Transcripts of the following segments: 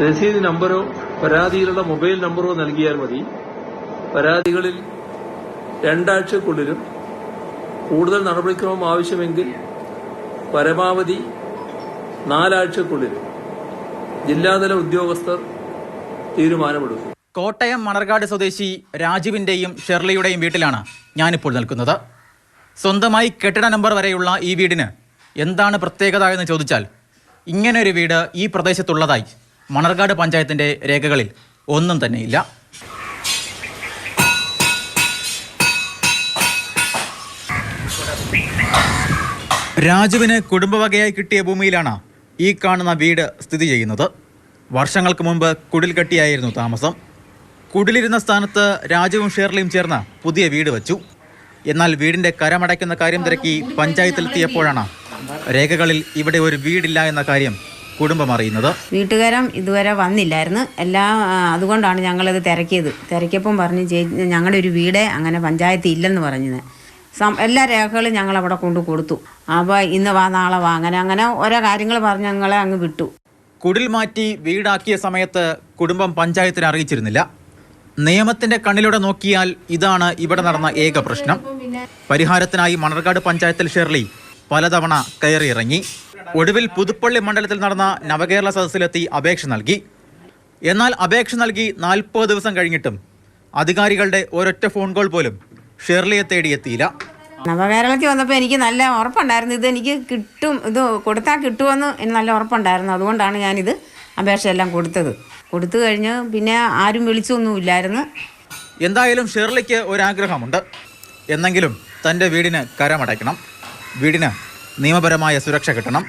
രസീത് നമ്പറോ പരാതിയിലുള്ള മൊബൈൽ നമ്പറോ നൽകിയാൽ മതി. പരാതികളിൽ 2 ആഴ്ചക്കുള്ളിലും കൂടുതൽ നടപടിക്രമം ആവശ്യമെങ്കിൽ പരമാവധി 4 ആഴ്ചക്കുള്ളിലും ജില്ലാതല ഉദ്യോഗസ്ഥർ തീരുമാനമെടുക്കും. കോട്ടയം മണർകാട് സ്വദേശി രാജുവിൻ്റെയും ഷെർലിയുടെയും വീട്ടിലാണ് ഞാനിപ്പോൾ നിൽക്കുന്നത്. സ്വന്തമായി കെട്ടിട നമ്പർ വരെയുള്ള ഈ വീടിന് എന്താണ് പ്രത്യേകത എന്ന് ചോദിച്ചാൽ, ഇങ്ങനൊരു വീട് ഈ പ്രദേശത്തുള്ളതായി മണർകാട് പഞ്ചായത്തിൻ്റെ രേഖകളിൽ ഒന്നും തന്നെയില്ല. രാജുവിന് കുടുംബവകയായി കിട്ടിയ ഭൂമിയിലാണ് ഈ കാണുന്ന വീട് സ്ഥിതി ചെയ്യുന്നത്. വർഷങ്ങൾക്ക് മുമ്പ് കുടിൽ കെട്ടിയായിരുന്നു താമസം. കുടിലിരുന്ന സ്ഥാനത്ത് രാജുവും ഷേർലിയും ചേർന്ന് പുതിയ വീട് വച്ചു. എന്നാൽ വീടിൻ്റെ കരമടയ്ക്കുന്ന കാര്യം തിരക്കി പഞ്ചായത്തിലെത്തിയപ്പോഴാണ് രേഖകളിൽ ഇവിടെ ഒരു വീടില്ല എന്ന കാര്യം കുടുംബം അറിയുന്നത്. വീട്ടുകാരം ഇതുവരെ വന്നില്ലായിരുന്നു. അതുകൊണ്ടാണ് ഞങ്ങളത് തിരക്കിയപ്പം പറഞ്ഞ് ഞങ്ങളുടെ ഒരു വീട് അങ്ങനെ പഞ്ചായത്ത് ഇല്ലെന്ന് പറഞ്ഞത്. എല്ലാ രേഖകളും ഞങ്ങളവിടെ കൊണ്ടു കൊടുത്തു. അപ്പോൾ ഇന്ന് വാ നാളെ വാ അങ്ങനെ ഓരോ കാര്യങ്ങൾ പറഞ്ഞ് ഞങ്ങളെ അങ്ങ് വിട്ടു. കുടിൽ മാറ്റി വീടാക്കിയ സമയത്ത് കുടുംബം പഞ്ചായത്തിനെ അറിയിച്ചിരുന്നില്ല. നിയമത്തിന്റെ കണ്ണിലൂടെ നോക്കിയാൽ ഇതാണ് ഇവിടെ നടന്ന ഏക പ്രശ്നം. പരിഹാരത്തിനായി മണർകാട് പഞ്ചായത്തിൽ ഷെർലി പലതവണ കയറിയിറങ്ങി. ഒടുവിൽ പുതുപ്പള്ളി മണ്ഡലത്തിൽ നടന്ന നവകേരള സദസ്സിലെത്തി അപേക്ഷ നൽകി. എന്നാൽ അപേക്ഷ നൽകി 40 ദിവസം കഴിഞ്ഞിട്ടും അധികാരികളുടെ ഒരൊറ്റ ഫോൺ കോൾ പോലും ഷെർലിയെ തേടിയെത്തിയില്ല. നവകേരളത്തിൽ വന്നപ്പോൾ എനിക്ക് നല്ല ഉറപ്പുണ്ടായിരുന്നു, ഇതെനിക്ക് കിട്ടും, ഇത് കൊടുത്താൽ കിട്ടുമെന്ന് എനിക്ക് നല്ല ഉറപ്പുണ്ടായിരുന്നു. അതുകൊണ്ടാണ് ഞാനിത് അപേക്ഷയെല്ലാം കൊടുത്തു കഴിഞ്ഞ് പിന്നെ ആരും വിളിച്ചൊന്നുമില്ലായിരുന്നു. എന്തായാലും ഷെർലിക്ക് ഒരാഗ്രഹമുണ്ട്. എന്നെങ്കിലും തൻ്റെ വീടിന് കരമടയ്ക്കണം, വീടിന് നിയമപരമായ സുരക്ഷ കിട്ടണം.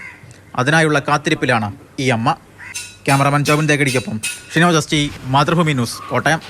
അതിനായുള്ള കാത്തിരിപ്പിലാണ് ഈ അമ്മ. ക്യാമറമാൻ ജോബിൻ തേക്കടിക്കൊപ്പം ഷിനോ ജസ്റ്റി, മാതൃഭൂമി ന്യൂസ്, കോട്ടയം.